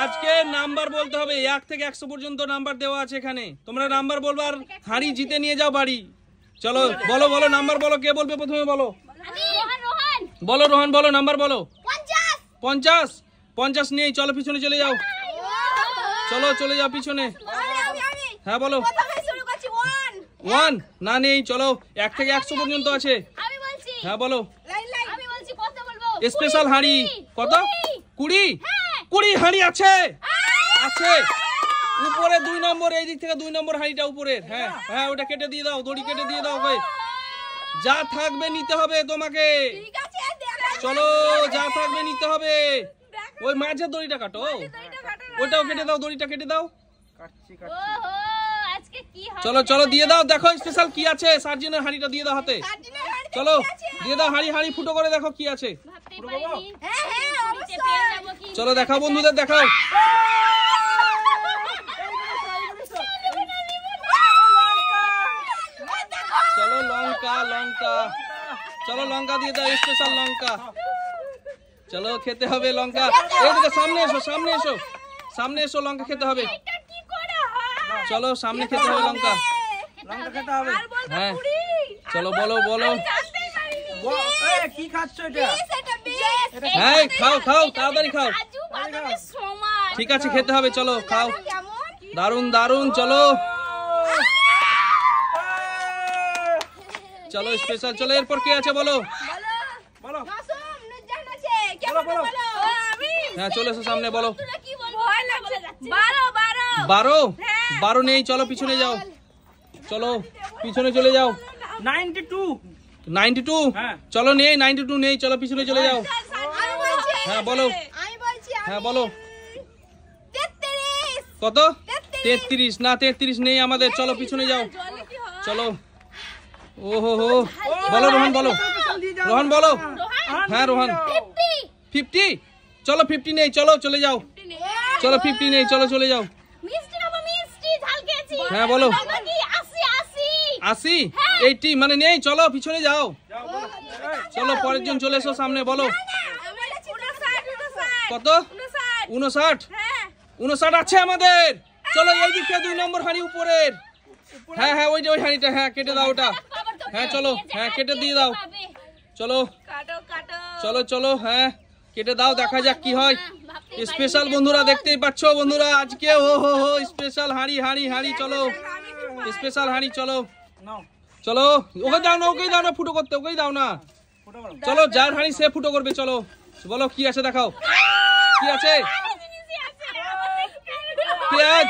আজকে নাম্বার বলতে হবে 1 থেকে 100 পর্যন্ত নাম্বার দেওয়া আছে এখানে। তোমরা নাম্বার বলবা আর হাঁড়ি জিতে নিয়ে যাও বাড়ি। চলো বলো বলো নাম্বার বলো, কে বলবে প্রথমে বলো? বলো রোহন, বলো নাম্বার বলো। 50 50 নেই, চলো পিছনে চলে যাও। চলো চলে যাও পিছনে। হ্যাঁ বলো। 1 না নেই, চলো 1 থেকে 100 পর্যন্ত আছে। হ্যাঁ বলো। স্পেশাল হাঁড়ি কত? 20 20 হাঁড়ি আছে আছে উপরে 2 নম্বর, এই দিক থেকে 2 নম্বর হাঁড়িটা উপরে। হ্যাঁ হ্যাঁ ওটা কেটে দিয়ে দাও, দড়ি কেটে দিয়ে দাও। ওকে যা থাকবে নিতে হবে তোমাকে। চলো যা থাকবে নিতে হবে। ওই মাঝের দড়িটা কাটো, ওটাও কেটে দাও, দড়িটা কেটে দাও। চলো চলো দিয়ে দাও, দেখো স্পেশাল কি আছে। সার্জেনের হাঁড়িটা দিয়ে দাও হাতে। চলো দিয়ে দাও হাঁড়ি, হাঁড়ি ফুটো করে দেখো কি আছে। চলো দেখাও বন্ধুদের, দেখাও। চলো লঙ্কা লঙ্কা, চলো লঙ্কা দিয়ে দাও, স্পেশাল লঙ্কা। চলো খেতে হবে লঙ্কা। এইদিকে সামনে এসো, সামনে এসো, সামনে এসো, লঙ্কা খেতে হবে। চলো সামনে খেতে হবে লঙ্কা, লঙ্কা খেতে হবে। হ্যাঁ চলো বলো বলো। কি খাচ্ছ এটা? হ্যাঁ খাও খাও, তাড়াতাড়ি খাও। ঠিক আছে খেতে হবে, চলো খাও। দারুন দারুন, চলো চলো স্পেশাল। চলো এরপর কি আছে বলো বলো। হ্যাঁ চলে এসো সামনে, বলো। 12 নেই, চলো পিছনে যাও। চলো পিছনে চলে যাও। 92 চলো নেই, 92 নেই, চলো পিছনে চলে যাও। হ্যাঁ বলো। হ্যাঁ বলো কত? 33 না, 33 নেই আমাদের, চলো পিছনে যাও। চলো ওহো হো, বলো রোহন, বলো রোহন, বলো। হ্যাঁ রোহন 50, চলো 50 নেই, চলো চলে যাও। চলো 50 নেই, চলো চলে যাও। হ্যাঁ বলো। 80 80 মানে নেই, চলো পিছনে যাও। চলো পরের জন চলে এসো সামনে, বলো কত? 59 আছে আমাদের। চলো এই দিকে 2 নম্বর হাঁড়ি উপরের। হ্যাঁ হ্যাঁ ওই যে ওই হাঁড়িটা, হ্যাঁ কেটে দাও ওটা। হ্যাঁ চলো, হ্যাঁ কেটে দিয়ে দাও। চলো চলো চলো, হ্যাঁ কেটে দাও, দেখা যাক কি হয়। স্পেশাল বন্ধুরা দেখতেই পাচ্ছ বন্ধুরা, আজকে ও হো হো স্পেশাল হাঁড়ি হাঁড়ি হাঁড়ি। চলো স্পেশাল হাঁড়ি, চলো চলো। ওকে দাও না, ওকেই দাও না ফুটো করতে, ওকেই দাও না। চলো যার হাঁড়ি সে ফুটো করবে। চলো বলো কি আছে, দেখাও কি আছে। পেঁয়াজ,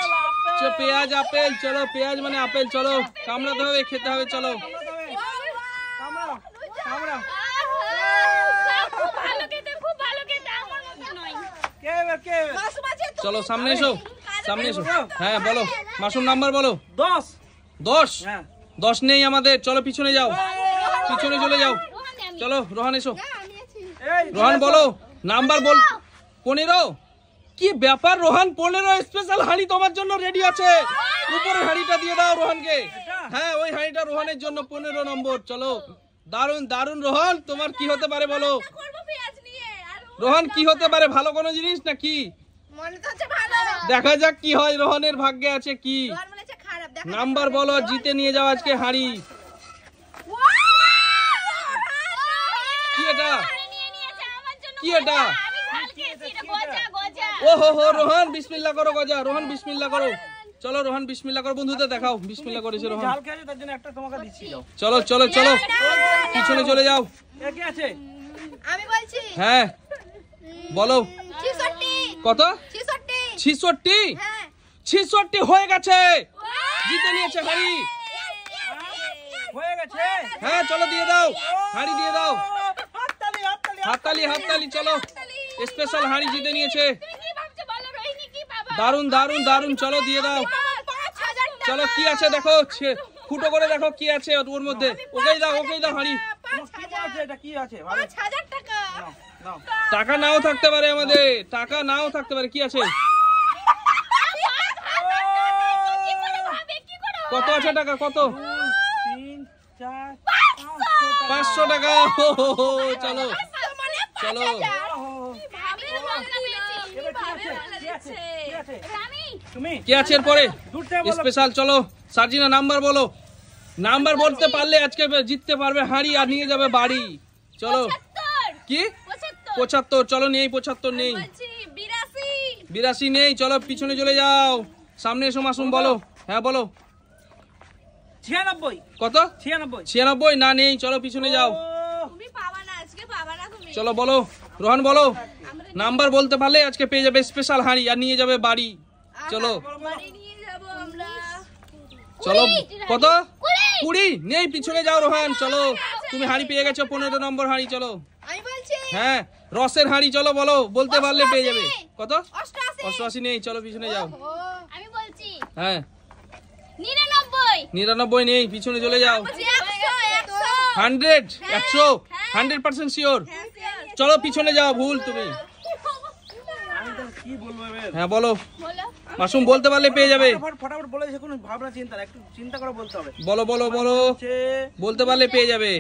পেঁয়াজ আপেল। চলো পেঁয়াজ মানে আপেল, চলো কামড়াতে হবে, খেতে হবে। চলো চলো সামনে এসো, সামনে এসো। হ্যাঁ বলো মাসুম, নাম্বার বলো। 10 নেই আমাদের, চলো পিছনে যাও, পিছনে চলে যাও। চলো রোহান এসো, রোহান বলো নাম্বার বল। 15 কি ব্যাপার রোহান? 15 স্পেশাল হাঁড়ি তোমার জন্য রেডি আছে। উপরে হাঁড়িটা দিয়ে দাও রোহানকে। হ্যাঁ ওই হাঁড়িটা রোহানের জন্য 15 নম্বর। চলো দারুন দারুন। রোহান তোমার কি হতে পারে বলো? রোহান কি হতে পারে? ভালো কোনো জিনিস না কি? দেখা যাক কি হয়, রোহানের ভাগ্যে আছে কি। নাম্বার বলো, জিতে নিয়ে যাও আজকে হাঁড়ি। কি এটা? কি এটা? ওহো হো রোহান বিসমিল্লাহ করো গজা। রোহান বিসমিল্লাহ করো। চলো রোহান বিসমিল্লাহ করো, বন্ধুদের দেখাও বিসমিল্লাহ করেছে রোহান। চলো চলো চলো পিছনে চলে যাও। হ্যাঁ বলো কত? 66 হয়ে গেছে, জিতে নিয়েছে হাঁড়ি। হ্যাঁ চলো দিয়ে দাও, হাঁড়ি দিয়ে দাও। হাততালি হাততালি। চলো স্পেশাল হাঁড়ি জিতে নিয়েছে। দারুন দারুন দারুন, চলো দিয়ে দাও। চলো কি আছে দেখো, ফুটো করে দেখো কি আছে ওর মধ্যে। ওকেই দাও, ওকেই দাও হাঁড়ি। টাকা নাও থাকতে পারে আমাদের, টাকা নাও থাকতে পারে। কি আছে? কত আছে টাকা? কত? 500 টাকা। চলো চলো কে আছে এরপরে স্পেশাল? চলো সার্জিনা নাম্বার বলো, নাম্বার বলতে পারলে আজকে জিততে পারবে হাঁড়ি আর নিয়ে যাবে বাড়ি। চলো কি 75? চলো নেই 75 নেই, 82 নেই। চলো পিছনে চলে যাও, সামনে এসো মাসুম বলো। হ্যাঁ বলো 96 কত? 96 96 না নেই, চলো পিছনে যাও। চলো বলো রোহান বলো, নাম্বার বলতে পারলে আজকে পেয়ে যাবে স্পেশাল হাঁড়ি আর নিয়ে যাবে বাড়ি। চলো চলো কত? 20 নেই, পিছনে যাও রোহান। চলো তুমি হাঁড়ি পেয়ে গেছো, 15 নম্বর হাঁড়ি। চলো হ্যাঁ রসের হাঁড়ি, চলো বলো, বলতে পারলে পেয়ে যাবে। কত? 88 নেই, চলো পিছনে যাও। হ্যাঁ 99 নেই, পিছনে চলে যাও। 100 100% শিওর। চলো পিছনে যাও, ভুল তুমি। হ্যাঁ বলো মাসুম, বলতে পারলে পেয়ে যাবে। ফটাফট বলে দিছে, কোনো ভাবনা চিন্তা না, একটু চিন্তা করে বলতে হবে। বলো বলো বলো, বলতে পারলে পেয়ে যাবে।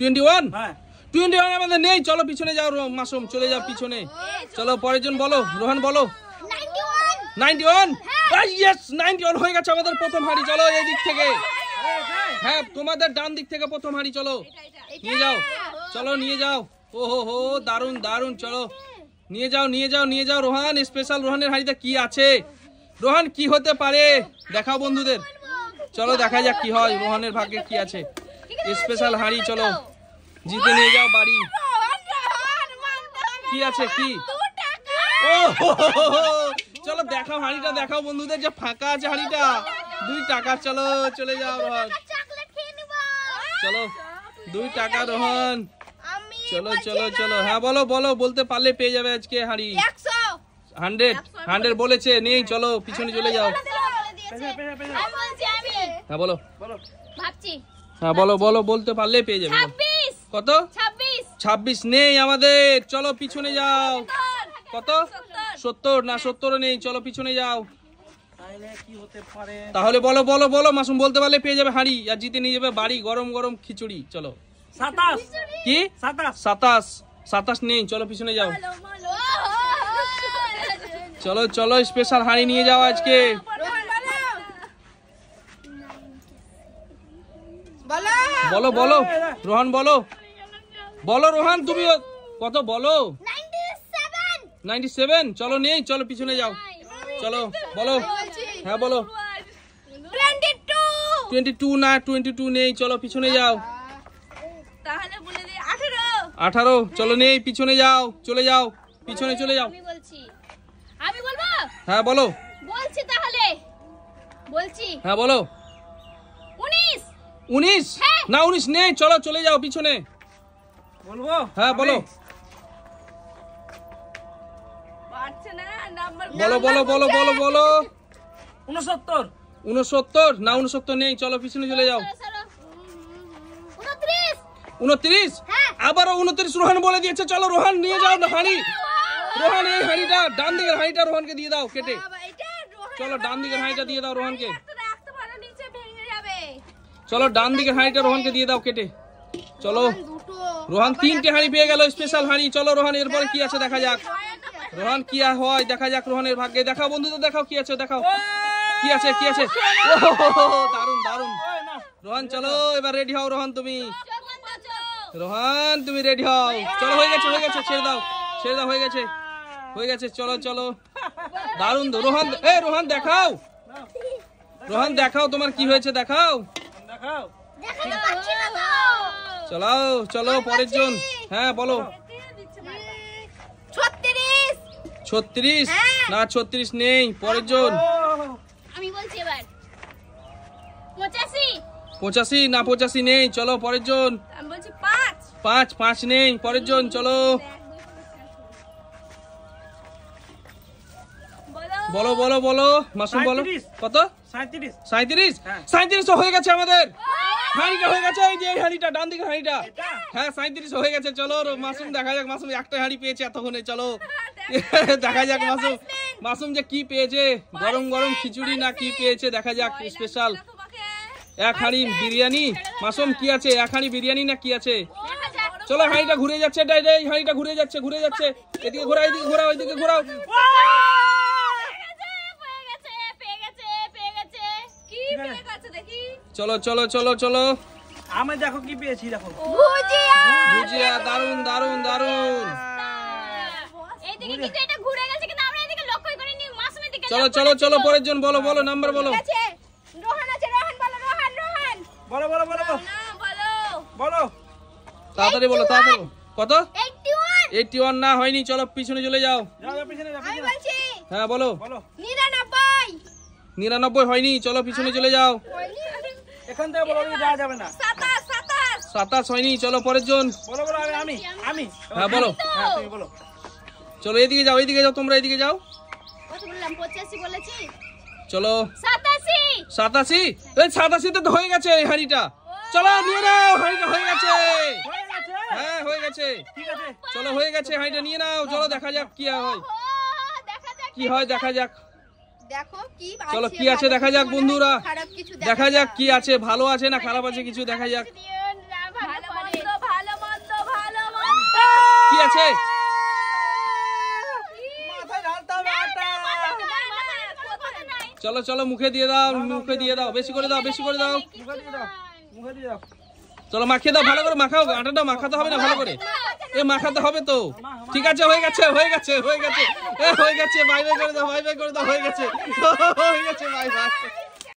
21 হ্যাঁ 21 আমাদের নেই, চলো পিছনে যাও মাসুম, চলে যাও পিছনে। চলো পরের জন বলো, রোহান বলো 91। ইয়েস 91 হয়ে গেছে আমাদের প্রথম হাঁড়ি। চলো এই দিক থেকে, হ্যাঁ তোমাদের ডান দিক থেকে প্রথম হাঁড়ি। চলো নিয়ে যাও, চলো নিয়ে যাও। ওহো হো দারুন দারুন। চলো নিয়ে যাও নিয়ে যাও নিয়ে যাও রোহান। স্পেশাল রোহানের হাঁড়িতে কি আছে? রোহান কি হতে পারে দেখাও বন্ধুদের। চলো দেখা যাক কি হয়, রোহানের ভাগ্যে কি আছে। স্পেশাল হাঁড়ি, চলো জিতে নিয়ে যাও বাড়ি। কি আছে কি? ও চলো দেখাও হাঁড়িটা, দেখাও বন্ধুদের যে ফাঁকা আছে হাঁড়িটা। 2 টাকা। চলো চলে যাও রোহান, চলো 2 টাকা রোহান। চলো চলো চলো হ্যাঁ বলো বলো, বলতে পারলে পেয়ে যাবে আজকে হাঁড়ি। 100 বলেছে নেই, চলো পিছনে চলে যাও। হ্যাঁ বলো হ্যাঁ বলো বলো, বলতে পারলে পেয়ে যাবে। কত? 26 নেই আমাদের, চলো পিছনে যাও। কত? 70 না, 70 নেই, চলো পিছনে যাও। তাহলে বলো বলো বলো মাসুম, বলতে পারলে পেয়ে যাবে হাঁড়ি আর জিতে নিয়ে যাবে বাড়ি গরম গরম খিচুড়ি। চলো 27 কি? 27 নেই, চলো পিছনে যাও। চলো চলো স্পেশাল হাঁড়ি নিয়ে যাও আজকে। বলো বলো রোহান বলো, বলো রোহান তুমি কত বলো? 97 চলো নেই, চলো পিছনে যাও। চলো বলো হ্যাঁ বলো 22 না, 22 নেই, চলো পিছনে যাও। 18 চলো নেই, পিছনে যাও, চলে যাও পিছনে চলে যাও। আমি বলবো হ্যাঁ বলো, বলছি তাহলে বলছি হ্যাঁ বলো 19 না, 19 নেই, চলো চলে যাও পিছনে। বলবো হ্যাঁ বলো বলো বলো বলো বলো বলো 69 না, 69 নেই, চলো পিছনে চলে যাও। 29 আবারও 29 রোহান বলে দিয়েছে। চলো রোহান নিয়ে যাও না হাঁড়ি। রোহান এই হাঁড়িটা, ডান দিকের হাঁড়িটা রোহানকে দিয়ে দাও কেটে। চলো ডান দিকের হাঁড়িটা দিয়ে দাও রোহানকে। চলো ডান দিকের হাঁড়িটা রোহানকে দিয়ে দাও কেটে। চলো রোহান 3টে হাঁড়ি পেয়ে গেল, স্পেশাল হাঁড়ি। চলো রোহান এরপরে কি আছে দেখা যাক, রোহান কি হয় দেখা যাক রোহানের ভাগ্যে। দেখাও বন্ধুদের, দেখাও কি আছে, দেখাও কি আছে কি আছে। দারুন দারুন রোহান, চলো এবার রেডি হও রোহান, তুমি রোহান তুমি রেডি হও। চলো হয়ে গেছে হয়ে গেছে, ছেড়ে দাও ছেড়ে দাও, হয়ে গেছে হয়ে গেছে। চলো চলো দারুন রোহান। এ রোহান দেখাও, রোহান দেখাও তোমার কি হয়েছে, দেখাও দেখাও। চলো চলো পরের জন। হ্যাঁ বলো 36 না, 36 নেই, পরের জন। আমি বলছি এবার 85 না, 85 নেই, চলো পরের জন। আমি বলছি 5 নেই, পরের জন। চলো বলো বলো বলো মাসুম বলো 37 কত? 37 37 হয়ে গেছে আমাদের হাঁড়িটা, হয়ে গেছে এই যে এই হাঁড়িটা, ডান দিকের হাঁড়িটা। হ্যাঁ 37 হয়ে গেছে। চলো মাসুম দেখা যাক, মাসুম একটা হাঁড়ি পেয়েছে এতক্ষণে। চলো দেখা যাক মাসুম মাসুম যে কি পেয়েছে, গরম গরম খিচুড়ি না কি পেয়েছে দেখা যাক। স্পেশাল 1 হাঁড়ি বিরিয়ানি। মাসুম কি আছে, 1 হাঁড়ি বিরিয়ানি না কি আছে? চলো হাঁড়িটা ঘুরে যাচ্ছে, হাঁড়িটা ঘুরে যাচ্ছে এদিকে ঘোরাও, এদিকে ঘোরাও, ওইদিকে ঘোরাও। চলো চলো চলো চলো। আমি দেখো কি পেয়েছি দেখো। ভুজিয়া ভুজিয়া, দারুন দারুন দারুন। এইদিকে কিন্তু এটা ঘুরে গেছে কিন্তু আমরা এদিকে লক্ষ্য করিনি মাসুমের দিকে। চলো চলো চলো পরের জন বলো বলো নাম্বার বলো। ঠিক আছে রোহান আছে রোহান বলো রোহান রোহান বলো বলো বলো বলো না বলো বলো। তাড়াতাড়ি বলো তাড়াতাড়ি বলো। কত? 81 81 না হয়নি, চলো পিছনে চলে যাও। যাও যাও পিছনে যাও আমি পিছনে। বলছি হ্যাঁ বলো। বলো 99 99 হয়নি, চলো পিছনে চলে যাও। এখান থেকে বলো যাওয়া যাবে না। 27 27 হয়নি, চলো পরের জন। বলো বলো আমি আমি হ্যাঁ বলো। হ্যাঁ তুমি বলো। চলো এদিকে যাও, এইদিকে যাও, তোমরা এদিকে যাও। কত বললাম 85 বলেছি। চলো 87 87। এই 87 তো হয়ে গেছে এই হাঁড়িটা। চলো নিয়ে নাও, হাঁড়িটা হয়ে গেছে। হয়ে গেছে। হ্যাঁ হয়ে গেছে। ঠিক আছে। চলো হয়ে গেছে, হাঁড়িটা নিয়ে নাও। চলো দেখা যাক কি হয়, ও দেখা যাক কি হয় দেখা যাক। দেখো কি চলো কি আছে দেখা যাক বন্ধুরা। খারাপ কিছু দেখা যাক কি আছে, ভালো আছে না খারাপ আছে কিছু দেখা যাক। ভালো মন্দ ভালো মন্দ ভালো মন্দ কি আছে? মাথায় ঢালতে হবে আটা। চলো চলো মুখে দিয়ে দাও, মুখে দিয়ে দাও, বেশি করে দাও, বেশি করে দাও। মুখে দিয়ে দাও মুখে দিয়ে দাও। চলো মাখিয়ে দাও, ভালো করে মাখাও। আটাটা মাখাতে হবে না ভালো করে? এ মাখাতে হবে তো। ঠিক আছে হয়ে গেছে হয়ে গেছে হয়ে গেছে। এ হয়ে গেছে, বাই বাই করে দাও, বাই বাই করে দাও, হয়ে গেছে হয়ে গেছে, বাই বাই।